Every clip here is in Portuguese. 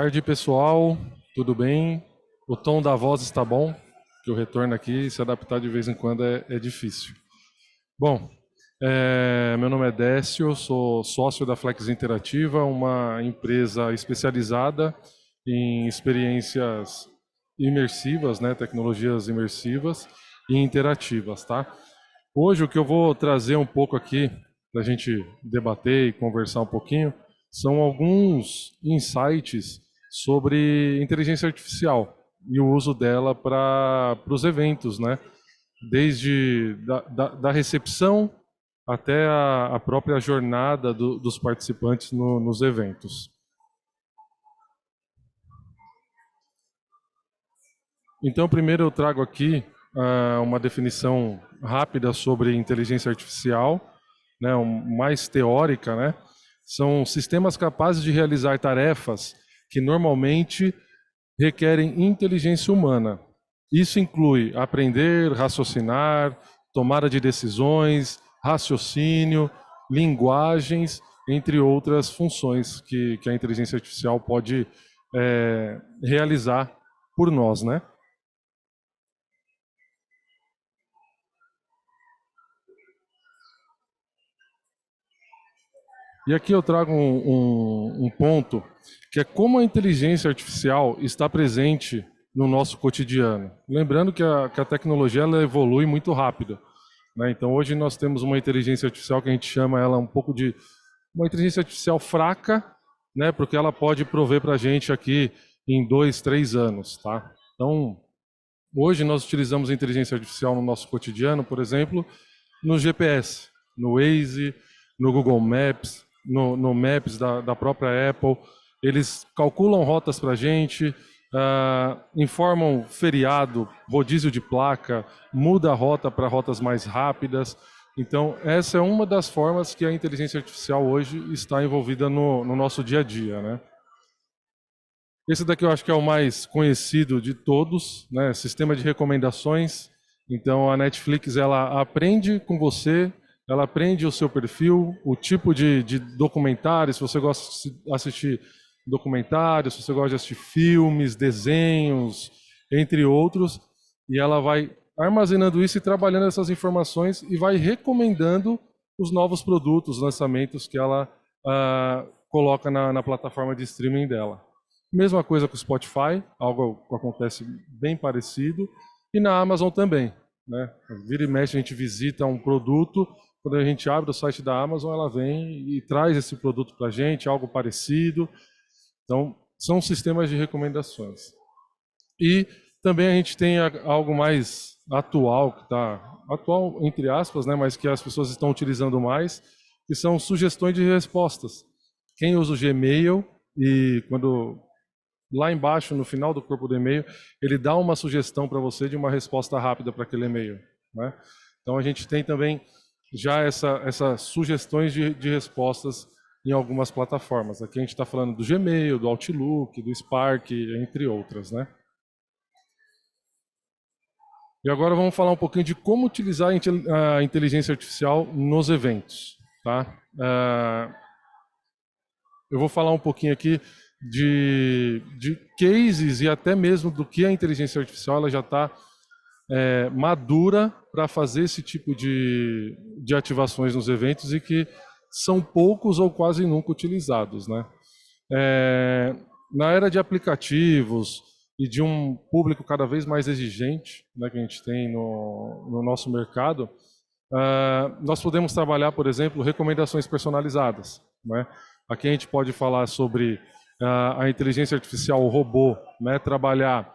tarde, pessoal. Tudo bem? O tom da voz está bom? Que o retorno aqui, se adaptar de vez em quando é difícil. Bom, meu nome é Décio, sou sócio da Flex Interativa, uma empresa especializada em experiências imersivas, né, tecnologias imersivas e interativas, tá? Hoje o que eu vou trazer um pouco aqui para a gente debater e conversar um pouquinho são alguns insights sobre inteligência artificial e o uso dela para os eventos, né? Desde da recepção até a própria jornada dos participantes nos eventos. Então, primeiro eu trago aqui uma definição rápida sobre inteligência artificial, né, mais teórica, né? São sistemas capazes de realizar tarefas que normalmente requerem inteligência humana. Isso inclui aprender, raciocinar, tomada de decisões, raciocínio, linguagens, entre outras funções que a inteligência artificial pode realizar por nós, né? E aqui eu trago um ponto, que é como a inteligência artificial está presente no nosso cotidiano. Lembrando que a tecnologia ela evolui muito rápido, né? Então hoje nós temos uma inteligência artificial que a gente chama ela um pouco de uma inteligência artificial fraca, né? Porque ela pode prover para a gente aqui em 2, 3 anos, tá? Então hoje nós utilizamos a inteligência artificial no nosso cotidiano, por exemplo, no GPS, no Waze, no Google Maps, no Maps da própria Apple. Eles calculam rotas para a gente, informam feriado, rodízio de placa, muda a rota para rotas mais rápidas. Então, essa é uma das formas que a inteligência artificial hoje está envolvida no nosso dia a dia, né? Esse daqui eu acho que é o mais conhecido de todos, né? Sistema de recomendações. Então a Netflix ela aprende com você, ela aprende o seu perfil, o tipo de documentário, se você gosta de assistir documentários, se você gosta de assistir filmes, desenhos, entre outros, e ela vai armazenando isso e trabalhando essas informações e vai recomendando os novos produtos, lançamentos que ela coloca na plataforma de streaming dela. Mesma coisa com o Spotify, algo que acontece bem parecido, e na Amazon também, né? Vira e mexe a gente visita um produto, quando a gente abre o site da Amazon, ela vem e traz esse produto para a gente, algo parecido. Então, são sistemas de recomendações. E também a gente tem algo mais atual, que está atual entre aspas, né? Mas que as pessoas estão utilizando mais, que são sugestões de respostas. Quem usa o Gmail e quando lá embaixo, no final do corpo do e-mail, ele dá uma sugestão para você de uma resposta rápida para aquele e-mail, né? Então a gente tem também já essas sugestões de respostas em algumas plataformas. Aqui a gente está falando do Gmail, do Outlook, do Spark, entre outras, né? E agora vamos falar um pouquinho de como utilizar a inteligência artificial nos eventos, tá? Eu vou falar um pouquinho aqui de cases e até mesmo do que a inteligência artificial ela já está madura para fazer esse tipo de ativações nos eventos e que são poucos ou quase nunca utilizados, né? Na era de aplicativos e de um público cada vez mais exigente, né, que a gente tem no nosso mercado, nós podemos trabalhar, por exemplo, recomendações personalizadas, né? Aqui a gente pode falar sobre a inteligência artificial, o robô, né, trabalhar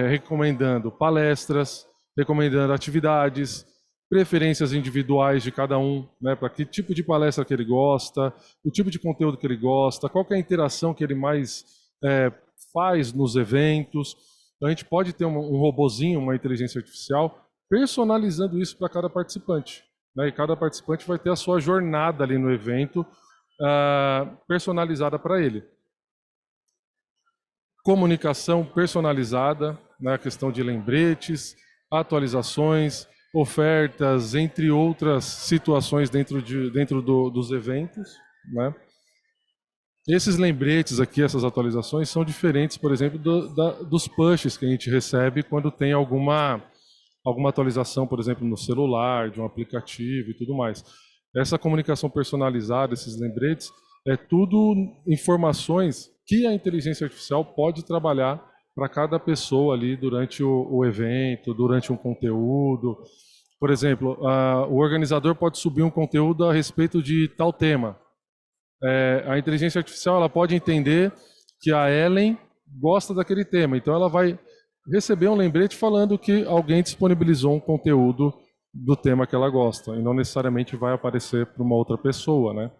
recomendando palestras, recomendando atividades, preferências individuais de cada um, né, para que tipo de palestra que ele gosta, o tipo de conteúdo que ele gosta, qual que é a interação que ele mais faz nos eventos. Então a gente pode ter um robozinho, uma inteligência artificial, personalizando isso para cada participante, né, e cada participante vai ter a sua jornada ali no evento personalizada para ele. Comunicação personalizada, né, a questão de lembretes, atualizações, ofertas, entre outras situações dentro dos eventos, né? Esses lembretes aqui, essas atualizações, são diferentes, por exemplo, dos pushes que a gente recebe quando tem alguma atualização, por exemplo, no celular, de um aplicativo e tudo mais. Essa comunicação personalizada, esses lembretes, é tudo informações que a inteligência artificial pode trabalhar para cada pessoa ali durante o evento, durante um conteúdo. Por exemplo, o organizador pode subir um conteúdo a respeito de tal tema. A inteligência artificial ela pode entender que a Ellen gosta daquele tema, então ela vai receber um lembrete falando que alguém disponibilizou um conteúdo do tema que ela gosta, e não necessariamente vai aparecer para uma outra pessoa, né?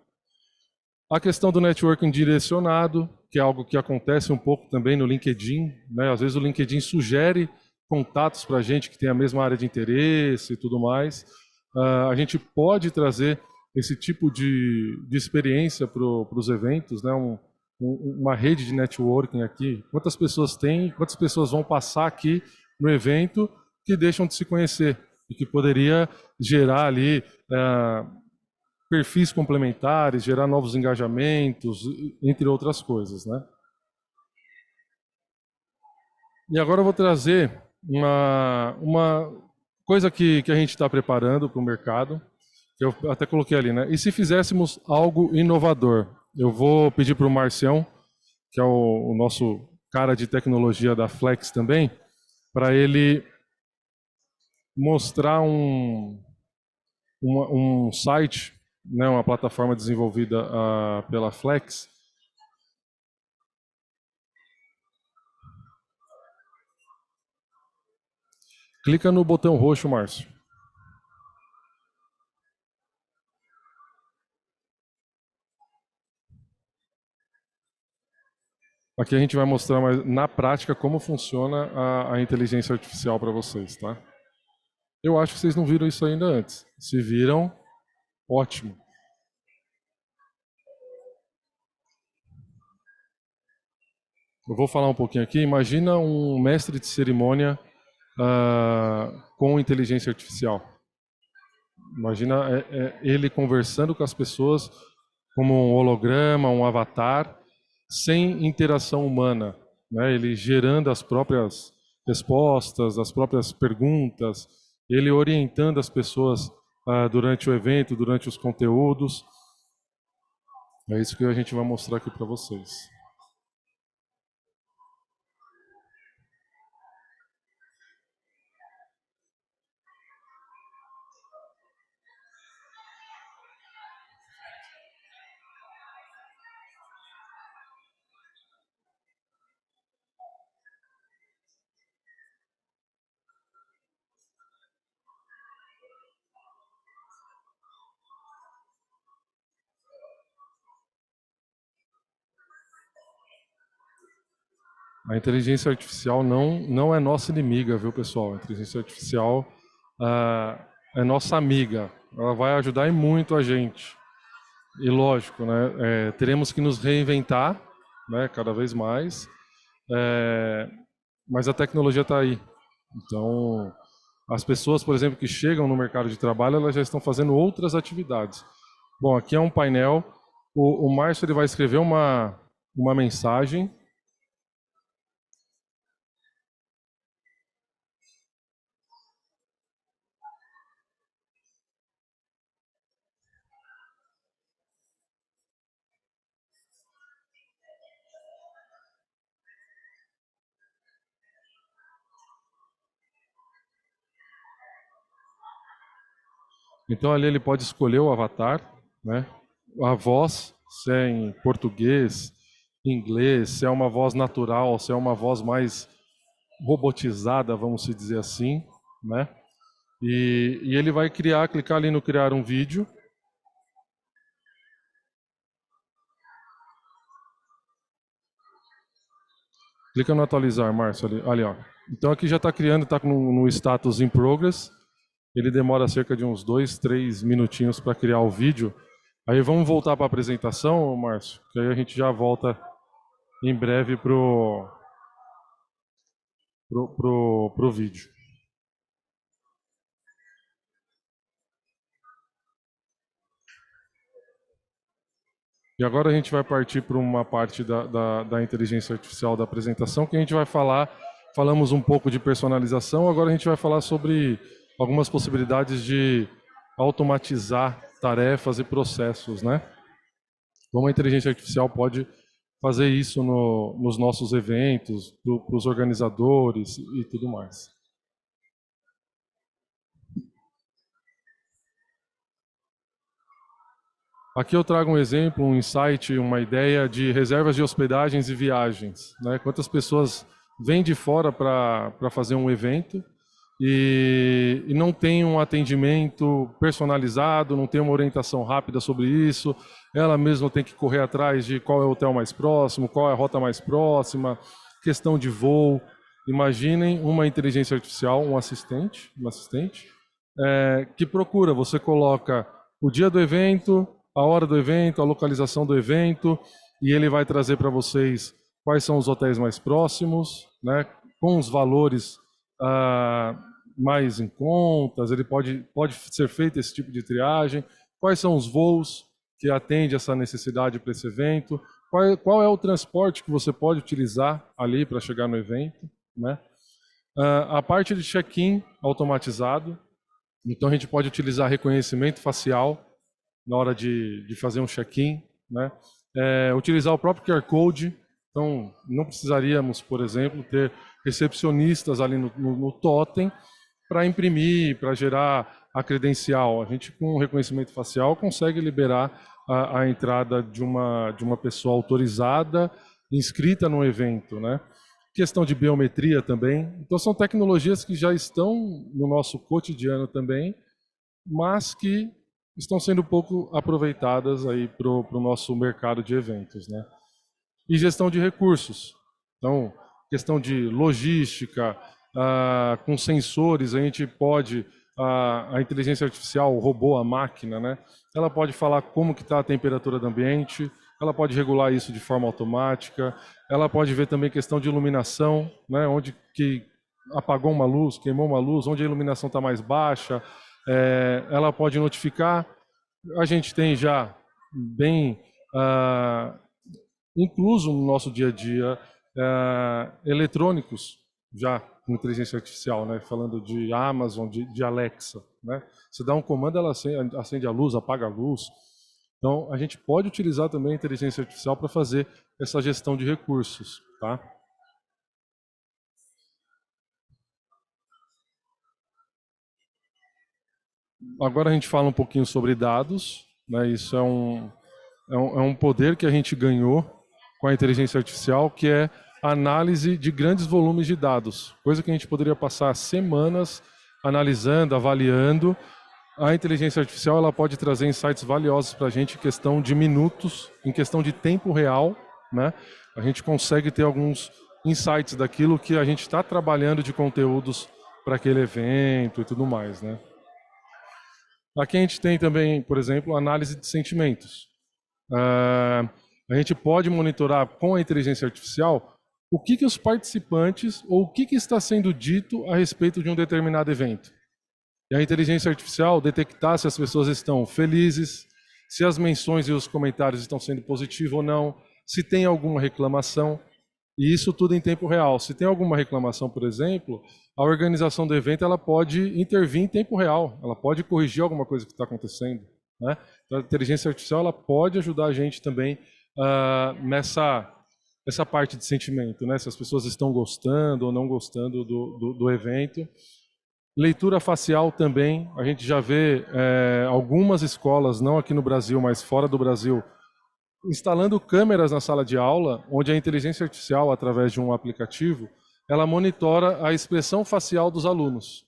A questão do networking direcionado, que é algo que acontece um pouco também no LinkedIn, né? Às vezes o LinkedIn sugere contatos para a gente que tem a mesma área de interesse e tudo mais. A gente pode trazer esse tipo de experiência para os eventos, né? Uma rede de networking aqui. Quantas pessoas tem, quantas pessoas vão passar aqui no evento que deixam de se conhecer e que poderia gerar ali perfis complementares, gerar novos engajamentos, entre outras coisas, né? E agora eu vou trazer uma coisa que a gente está preparando para o mercado, que eu até coloquei ali, né? E se fizéssemos algo inovador? Eu vou pedir para o Marcião, que é o nosso cara de tecnologia da Flex também, para ele mostrar um site, né, uma plataforma desenvolvida pela Flex. Clica no botão roxo, Márcio. Aqui a gente vai mostrar na prática como funciona a inteligência artificial para vocês, tá? Eu acho que vocês não viram isso ainda antes. Se viram, ótimo. Eu vou falar um pouquinho aqui. Imagina um mestre de cerimônia com inteligência artificial. Imagina ele conversando com as pessoas como um holograma, um avatar, sem interação humana, né? Ele gerando as próprias respostas, as próprias perguntas, ele orientando as pessoas durante o evento, durante os conteúdos. É isso que a gente vai mostrar aqui para vocês. A inteligência artificial não é nossa inimiga, viu, pessoal? A inteligência artificial é nossa amiga. Ela vai ajudar e muito a gente. E lógico, né? Teremos que nos reinventar, né? Cada vez mais. Mas a tecnologia está aí. Então, as pessoas, por exemplo, que chegam no mercado de trabalho, elas já estão fazendo outras atividades. Bom, aqui é um painel. O Márcio ele vai escrever uma mensagem. Então ali ele pode escolher o avatar, né? A voz, se é em português, inglês, se é uma voz natural, se é uma voz mais robotizada, vamos se dizer assim, né? E ele vai clicar ali no criar um vídeo. Clica no atualizar, Márcio, ali ó. Então aqui já está criando, está no status in progress. Ele demora cerca de uns 2, 3 minutinhos para criar o vídeo. Aí vamos voltar para a apresentação, Márcio, que aí a gente já volta em breve pro vídeo. E agora a gente vai partir para uma parte da inteligência artificial da apresentação, que a gente vai falamos um pouco de personalização, agora a gente vai falar sobre algumas possibilidades de automatizar tarefas e processos, né? Como a inteligência artificial pode fazer isso nos nossos eventos, para os organizadores e tudo mais. Aqui eu trago um exemplo, um insight, uma ideia de reservas de hospedagens e viagens, né? Quantas pessoas vêm de fora para fazer um evento e não tem um atendimento personalizado, não tem uma orientação rápida sobre isso, ela mesma tem que correr atrás de qual é o hotel mais próximo, qual é a rota mais próxima, questão de voo. Imaginem uma inteligência artificial, um assistente, que procura, você coloca o dia do evento, a hora do evento, a localização do evento, e ele vai trazer para vocês quais são os hotéis mais próximos, né, com os valores mais em contas, ele pode ser feito esse tipo de triagem, quais são os voos que atendem essa necessidade para esse evento, qual é o transporte que você pode utilizar ali para chegar no evento, né? A parte de check-in automatizado, então a gente pode utilizar reconhecimento facial na hora de fazer um check-in, né? Utilizar o próprio QR Code, então não precisaríamos, por exemplo, ter recepcionistas ali no totem para imprimir, para gerar a credencial. A gente, com reconhecimento facial, consegue liberar a entrada de uma pessoa autorizada, inscrita no evento, né? Questão de biometria também. Então são tecnologias que já estão no nosso cotidiano também, mas que estão sendo pouco aproveitadas aí para o nosso mercado de eventos, né? E gestão de recursos. Então, questão de logística, com sensores, a gente pode, a inteligência artificial, o robô, a máquina, né? Ela pode falar como que está a temperatura do ambiente, ela pode regular isso de forma automática, ela pode ver também questão de iluminação, né? Onde que apagou uma luz, queimou uma luz, onde a iluminação está mais baixa, ela pode notificar. A gente tem já bem incluso no nosso dia a dia eletrônicos já com inteligência artificial, né? Falando de Amazon, de Alexa, né? Você dá um comando, ela acende a luz, apaga a luz. Então a gente pode utilizar também a inteligência artificial para fazer essa gestão de recursos, tá? Agora a gente fala um pouquinho sobre dados, né? Isso é um poder que a gente ganhou com a inteligência artificial, que é a análise de grandes volumes de dados, coisa que a gente poderia passar semanas analisando, avaliando. A inteligência artificial ela pode trazer insights valiosos para a gente em questão de minutos, em questão de tempo real, né? A gente consegue ter alguns insights daquilo que a gente está trabalhando de conteúdos para aquele evento e tudo mais, né? Aqui a gente tem também, por exemplo, análise de sentimentos. A gente pode monitorar com a inteligência artificial o que os participantes ou o que está sendo dito a respeito de um determinado evento. E a inteligência artificial detectar se as pessoas estão felizes, se as menções e os comentários estão sendo positivos ou não, se tem alguma reclamação, e isso tudo em tempo real. Se tem alguma reclamação, por exemplo, a organização do evento ela pode intervir em tempo real, ela pode corrigir alguma coisa que está acontecendo, né? Então, a inteligência artificial ela pode ajudar a gente também nessa parte de sentimento, né? Se as pessoas estão gostando ou não gostando do evento. Leitura facial também, a gente já vê algumas escolas, não aqui no Brasil, mas fora do Brasil, instalando câmeras na sala de aula, onde a inteligência artificial, através de um aplicativo, ela monitora a expressão facial dos alunos.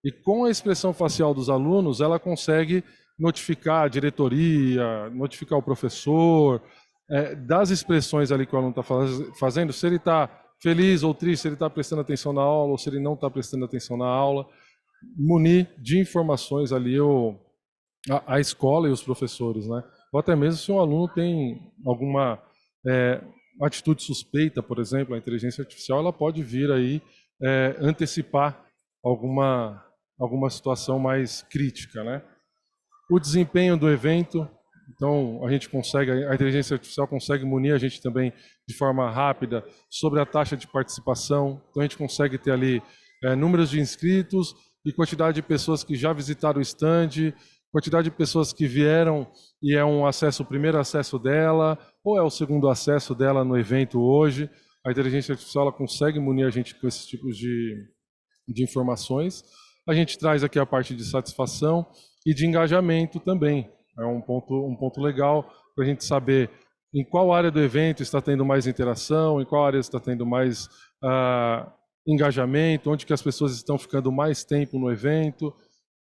E com a expressão facial dos alunos, ela consegue notificar a diretoria, notificar o professor, das expressões ali que o aluno está fazendo, se ele está feliz ou triste, se ele está prestando atenção na aula ou se ele não está prestando atenção na aula, munir de informações ali a escola e os professores, né? Ou até mesmo se um aluno tem alguma atitude suspeita, por exemplo, a inteligência artificial ela pode vir aí antecipar alguma situação mais crítica, né? O desempenho do evento, Então, a inteligência artificial consegue munir a gente também de forma rápida sobre a taxa de participação. Então, a gente consegue ter ali números de inscritos e quantidade de pessoas que já visitaram o stand, quantidade de pessoas que vieram e é o primeiro acesso dela, ou é o segundo acesso dela no evento hoje. A inteligência artificial ela consegue munir a gente com esses tipos de informações. A gente traz aqui a parte de satisfação e de engajamento também. É um ponto legal para a gente saber em qual área do evento está tendo mais interação, em qual área está tendo mais engajamento, onde que as pessoas estão ficando mais tempo no evento,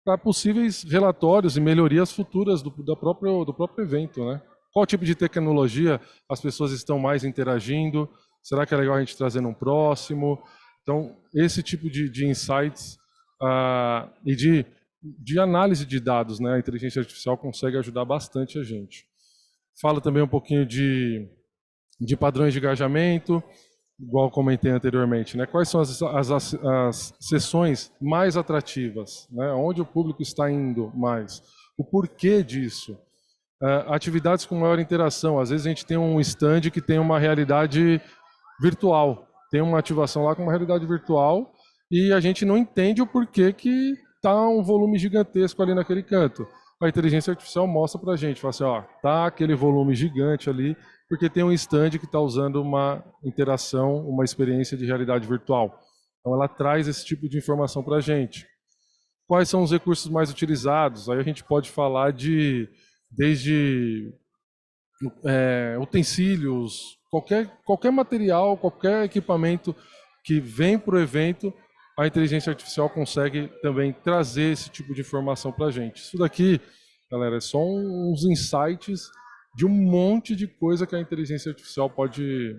para possíveis relatórios e melhorias futuras do próprio evento, né? Qual tipo de tecnologia as pessoas estão mais interagindo? Será que é legal a gente trazer num próximo? Então, esse tipo de insights e de análise de dados, né? A inteligência artificial consegue ajudar bastante a gente. Fala também um pouquinho de padrões de engajamento, igual comentei anteriormente, né? Quais são as sessões mais atrativas, né? Onde o público está indo mais? O porquê disso? Atividades com maior interação. Às vezes a gente tem um stand que tem uma realidade virtual, tem uma ativação lá com uma realidade virtual e a gente não entende o porquê que está um volume gigantesco ali naquele canto. A inteligência artificial mostra para a gente, fala assim, ó, tá aquele volume gigante ali, porque tem um stand que está usando uma interação, uma experiência de realidade virtual. Então ela traz esse tipo de informação para a gente. Quais são os recursos mais utilizados? Aí a gente pode falar desde utensílios, qualquer material, qualquer equipamento que vem para o evento, a inteligência artificial consegue também trazer esse tipo de informação para a gente. Isso daqui, galera, é só uns insights de um monte de coisa que a inteligência artificial pode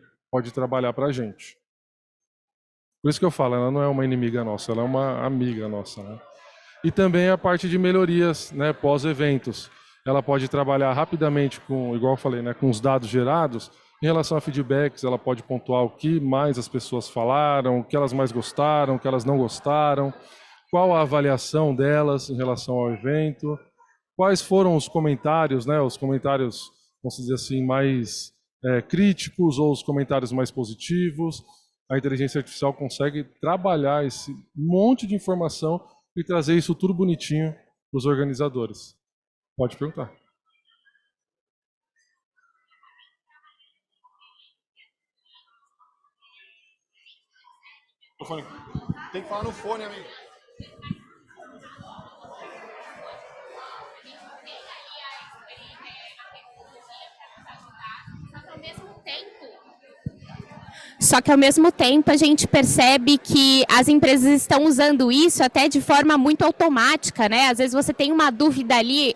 trabalhar para a gente. Por isso que eu falo, ela não é uma inimiga nossa, ela é uma amiga nossa, né? E também a parte de melhorias, né, pós-eventos. Ela pode trabalhar rapidamente com, igual eu falei, né, com os dados gerados. Em relação a feedbacks, ela pode pontuar o que mais as pessoas falaram, o que elas mais gostaram, o que elas não gostaram, qual a avaliação delas em relação ao evento, quais foram os comentários, né, os comentários, vamos dizer assim, mais críticos ou os comentários mais positivos. A inteligência artificial consegue trabalhar esse monte de informação e trazer isso tudo bonitinho para os organizadores. Pode perguntar. Tem que falar no fone, amigo. Só que, ao mesmo tempo, a gente percebe que as empresas estão usando isso até de forma muito automática, né? Às vezes você tem uma dúvida ali,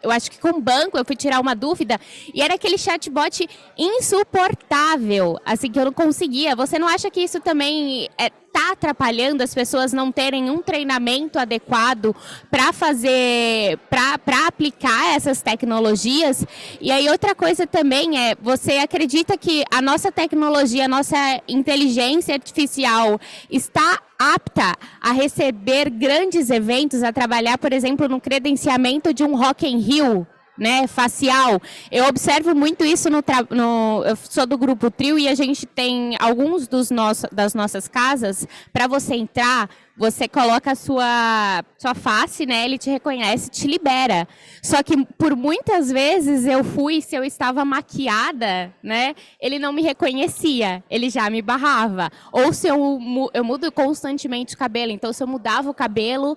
eu acho que com o banco eu fui tirar uma dúvida e era aquele chatbot insuportável, assim, que eu não conseguia. Você não acha que isso também está atrapalhando as pessoas não terem um treinamento adequado para fazer, para aplicar essas tecnologias? E aí outra coisa também você acredita que a nossa tecnologia, a nossa inteligência artificial está apta a receber grandes eventos, a trabalhar, por exemplo, no credenciamento de um Rock in Rio, né, facial? Eu observo muito isso eu sou do grupo Trio e a gente tem alguns das nossas casas, para você entrar, você coloca a sua face, né, ele te reconhece, te libera. Só que por muitas vezes se eu estava maquiada, né, ele não me reconhecia, ele já me barrava. Ou se eu mudo constantemente o cabelo, então se eu mudava o cabelo,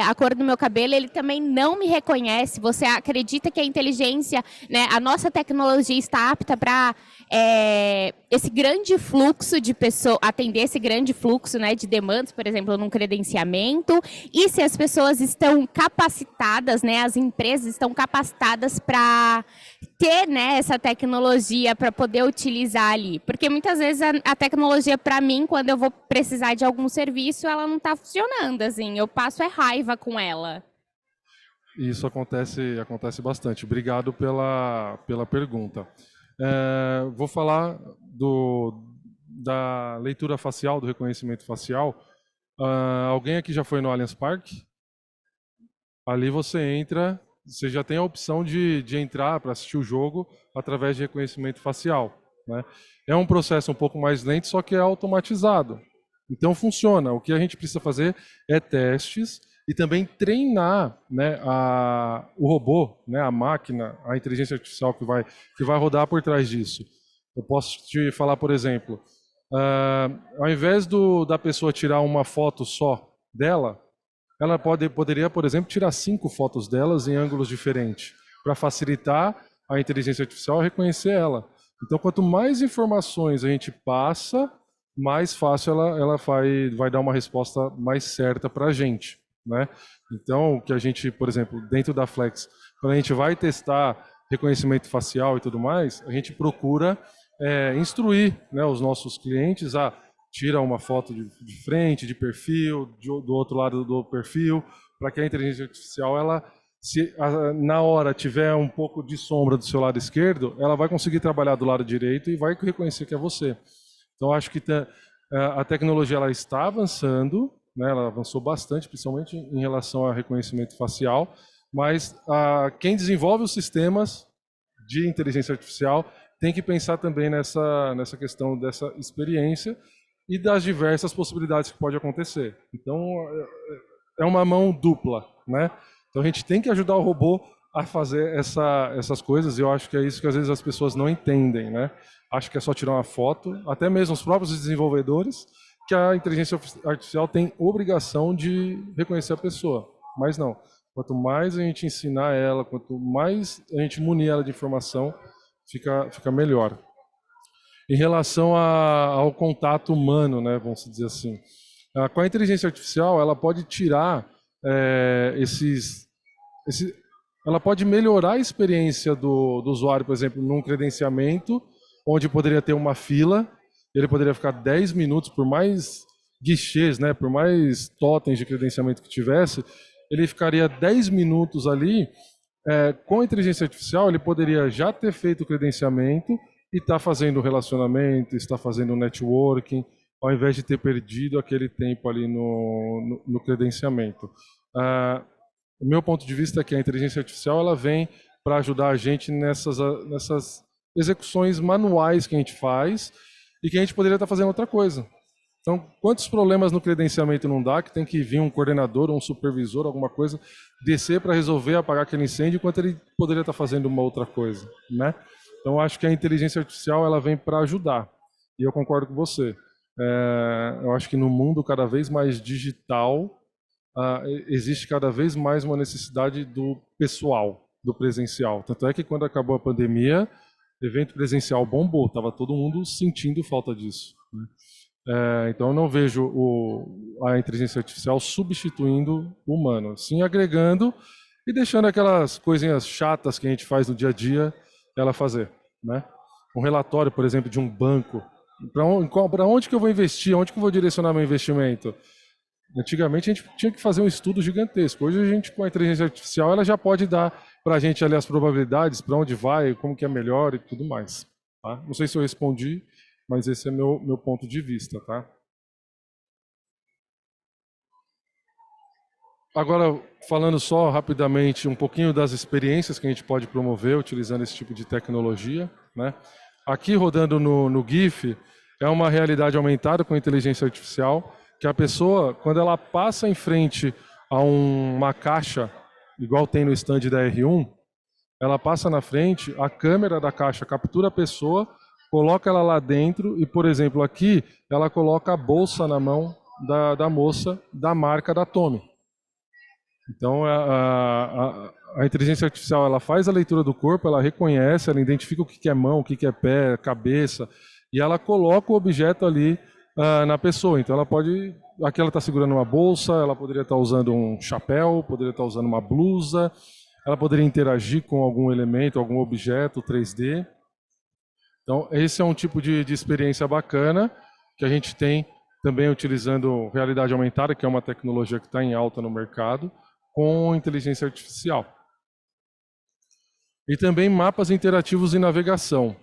a cor do meu cabelo, ele também não me reconhece. Você acredita que a inteligência, né, a nossa tecnologia está apta para esse grande fluxo de pessoas, atender esse grande fluxo, né, de demandas, por exemplo, num credenciamento, e se as pessoas estão capacitadas, né, as empresas estão capacitadas para ter, né, essa tecnologia para poder utilizar ali. Porque muitas vezes a tecnologia, para mim, quando eu vou precisar de algum serviço, ela não está funcionando, assim, eu passo raiva com ela. Isso acontece bastante. Obrigado pela pergunta. Vou falar da leitura facial, do reconhecimento facial. Alguém aqui já foi no Allianz Parque? Ali você entra você já tem a opção de entrar para assistir o jogo através de reconhecimento facial, né? É um processo um pouco mais lento, só que é automatizado. Então funciona. O que a gente precisa fazer é testes e também treinar, né, o robô, né, a máquina, a inteligência artificial que vai rodar por trás disso. Eu posso te falar, por exemplo, ao invés da pessoa tirar uma foto só dela, ela poderia, por exemplo, tirar 5 fotos delas em ângulos diferentes, para facilitar a inteligência artificial a reconhecer ela. Então, quanto mais informações a gente passa, mais fácil ela vai dar uma resposta mais certa para a gente, né? Então, o que a gente, por exemplo, dentro da Flex, quando a gente vai testar reconhecimento facial e tudo mais, a gente procura instruir, né, os nossos clientes a tira uma foto de frente, de perfil, do outro lado do perfil, para que a inteligência artificial, ela, se na hora tiver um pouco de sombra do seu lado esquerdo, ela vai conseguir trabalhar do lado direito e vai reconhecer que é você. Então, acho que a tecnologia ela está avançando, né, ela avançou bastante, principalmente em relação ao reconhecimento facial, mas quem desenvolve os sistemas de inteligência artificial tem que pensar também nessa questão dessa experiência e das diversas possibilidades que pode acontecer. Então, é uma mão dupla, né? Então, a gente tem que ajudar o robô a fazer essas coisas, e eu acho que é isso que às vezes as pessoas não entendem, né? Acho que é só tirar uma foto, até mesmo os próprios desenvolvedores, que a inteligência artificial tem obrigação de reconhecer a pessoa, mas não. Quanto mais a gente ensinar ela, quanto mais a gente munir ela de informação, fica melhor. Em relação ao contato humano, né, vamos dizer assim, com a inteligência artificial, ela pode tirar ela pode melhorar a experiência do usuário, por exemplo, num credenciamento, onde poderia ter uma fila, ele poderia ficar 10 minutos, por mais guichês, né, por mais totens de credenciamento que tivesse, ele ficaria 10 minutos ali. Com a inteligência artificial, ele poderia já ter feito o credenciamento e está fazendo o relacionamento, está fazendo o networking, ao invés de ter perdido aquele tempo ali no credenciamento. O meu ponto de vista é que a inteligência artificial ela vem para ajudar a gente nessas execuções manuais que a gente faz e que a gente poderia estar fazendo outra coisa. Então, quantos problemas no credenciamento não dá que tem que vir um coordenador ou um supervisor, alguma coisa, descer para resolver, apagar aquele incêndio, enquanto ele poderia estar fazendo uma outra coisa, né? Então, acho que a inteligência artificial ela vem para ajudar. E eu concordo com você. Eu acho que no mundo cada vez mais digital, existe cada vez mais uma necessidade do pessoal, do presencial. Tanto é que quando acabou a pandemia, evento presencial bombou, estava todo mundo sentindo falta disso, né? Então eu não vejo a inteligência artificial substituindo o humano, sim agregando e deixando aquelas coisinhas chatas que a gente faz no dia a dia ela fazer, né? Um relatório, por exemplo, de um banco, para onde que eu vou investir, onde que eu vou direcionar meu investimento? Antigamente a gente tinha que fazer um estudo gigantesco. Hoje a gente, com a inteligência artificial, ela já pode dar para a gente ali as probabilidades, para onde vai, como que é melhor e tudo mais. Tá? Não sei se eu respondi, mas esse é meu ponto de vista, tá? Agora, falando só rapidamente um pouquinho das experiências que a gente pode promover utilizando esse tipo de tecnologia, né? Aqui rodando no GIF é uma realidade aumentada com inteligência artificial, que a pessoa, quando ela passa em frente a uma caixa, igual tem no stand da R1, ela passa na frente, a câmera da caixa captura a pessoa, coloca ela lá dentro e, por exemplo, aqui ela coloca a bolsa na mão da moça da marca da Tommy. Então, a inteligência artificial ela faz a leitura do corpo, ela reconhece, ela identifica o que é mão, o que é pé, cabeça, e ela coloca o objeto ali na pessoa. Então, ela pode... Aqui ela está segurando uma bolsa, ela poderia estar usando um chapéu, poderia estar usando uma blusa, ela poderia interagir com algum elemento, algum objeto 3D. Então, esse é um tipo de experiência bacana que a gente tem também utilizando realidade aumentada, que é uma tecnologia que está em alta no mercado, com inteligência artificial. E também mapas interativos em navegação.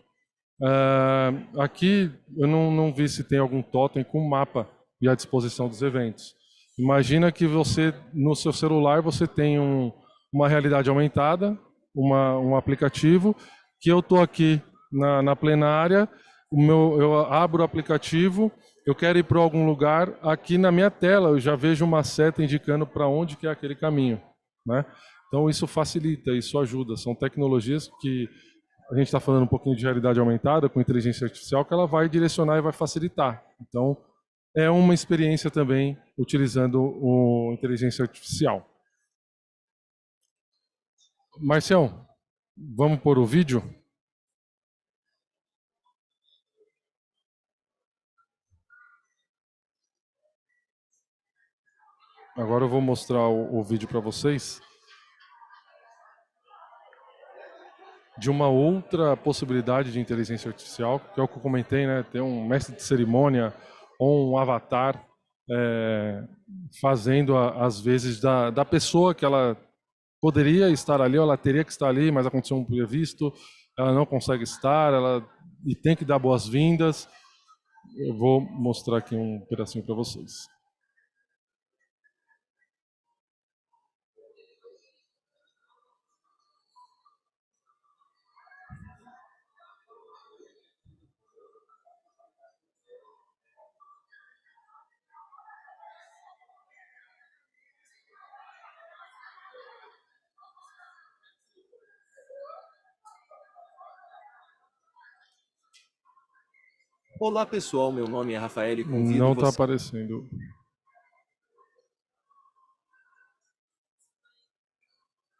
Aqui eu não vi se tem algum totem com mapa à disposição dos eventos. Imagina que você, no seu celular, você tem uma realidade aumentada, um aplicativo, que eu estou aqui na plenária, eu abro o aplicativo, eu quero ir para algum lugar, aqui na minha tela eu já vejo uma seta indicando para onde que é aquele caminho, né? Então isso facilita, isso ajuda, são tecnologias que a gente está falando um pouquinho de realidade aumentada com inteligência artificial, que ela vai direcionar e vai facilitar. Então é uma experiência também utilizando o inteligência artificial. Marcião, vamos pôr o vídeo? Agora eu vou mostrar o vídeo para vocês de uma outra possibilidade de inteligência artificial, que é o que eu comentei, né? Ter um mestre de cerimônia ou um avatar fazendo às vezes da pessoa que ela poderia estar ali, ou ela teria que estar ali, mas aconteceu um imprevisto, ela não consegue estar, e tem que dar boas-vindas. Eu vou mostrar aqui um pedacinho para vocês. Olá pessoal, meu nome é Rafael e convido Não está você... aparecendo.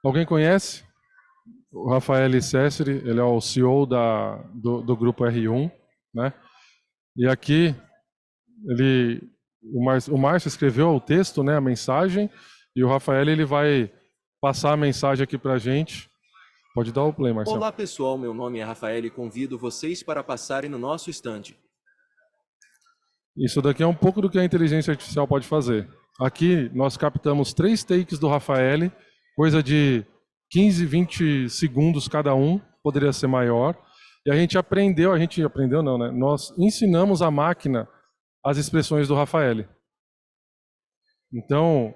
Alguém conhece? O Rafael Cesseri, ele é o CEO do grupo R1, né? E aqui o Márcio escreveu o texto, né, a mensagem, e o Rafael ele vai passar a mensagem aqui para a gente. Pode dar o play, Marcelo. Olá pessoal, meu nome é Rafael e convido vocês para passarem no nosso stand. Isso daqui é um pouco do que a inteligência artificial pode fazer. Aqui nós captamos 3 takes do Rafael, coisa de 15, 20 segundos cada um, poderia ser maior. E a gente aprendeu não, né? Nós ensinamos a máquina as expressões do Rafael. Então,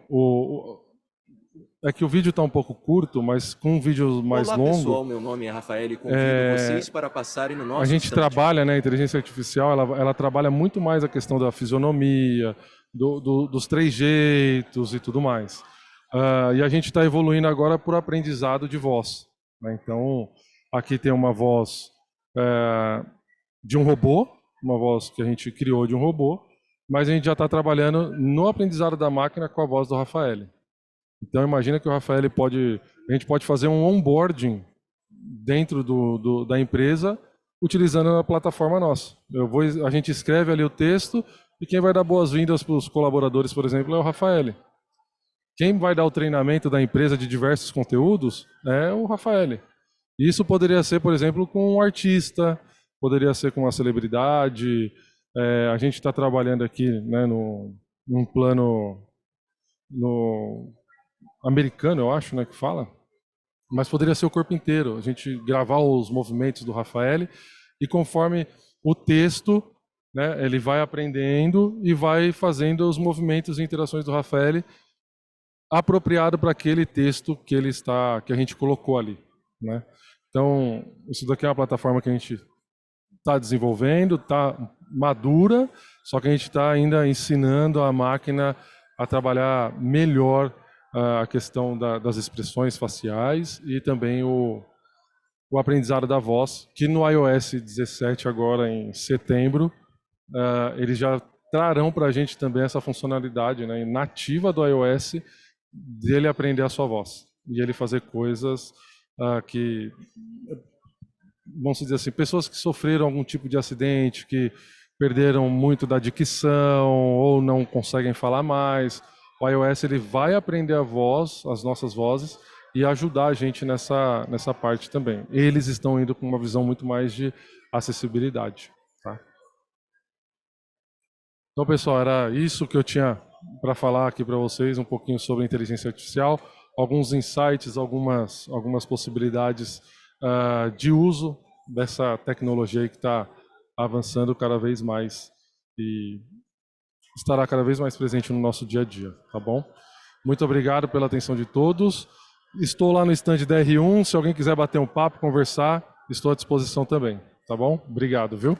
é que o vídeo está um pouco curto, mas com um vídeo mais longo... Olá pessoal, meu nome é Rafael e convido vocês para passarem no nosso A gente stand. trabalha, né, a inteligência artificial, ela trabalha muito mais a questão da fisionomia, dos trejeitos e tudo mais. E a gente está evoluindo agora por aprendizado de voz, né? Então, aqui tem uma voz de um robô, uma voz que a gente criou de um robô, mas a gente já está trabalhando no aprendizado da máquina com a voz do Rafael. Então imagina que o Rafael a gente pode fazer um onboarding dentro da empresa utilizando a plataforma nossa. A gente escreve ali o texto e quem vai dar boas-vindas para os colaboradores, por exemplo, é o Rafael. Quem vai dar o treinamento da empresa de diversos conteúdos é o Rafael. Isso poderia ser, por exemplo, com um artista, poderia ser com uma celebridade. A gente está trabalhando aqui, né, num plano americano, eu acho, né, que fala, mas poderia ser o corpo inteiro, a gente gravar os movimentos do Rafael e conforme o texto, né, ele vai aprendendo e vai fazendo os movimentos e interações do Rafael apropriado para aquele texto que a gente colocou ali, né? Então, isso daqui é uma plataforma que a gente está desenvolvendo, está madura, só que a gente está ainda ensinando a máquina a trabalhar melhor a questão das expressões faciais e também o aprendizado da voz, que no iOS 17 agora em setembro, eles já trarão para a gente também essa funcionalidade, né, nativa do iOS, dele aprender a sua voz e ele fazer coisas que, vamos dizer assim, pessoas que sofreram algum tipo de acidente, que perderam muito da dicção ou não conseguem falar mais, o iOS ele vai aprender a voz, as nossas vozes, e ajudar a gente nessa parte também. Eles estão indo com uma visão muito mais de acessibilidade. Tá? Então, pessoal, era isso que eu tinha para falar aqui para vocês, um pouquinho sobre inteligência artificial, alguns insights, algumas possibilidades de uso dessa tecnologia aí que está avançando cada vez mais e estará cada vez mais presente no nosso dia a dia, tá bom? Muito obrigado pela atenção de todos. Estou lá no stand da R1, se alguém quiser bater um papo, conversar, estou à disposição também, tá bom? Obrigado, viu?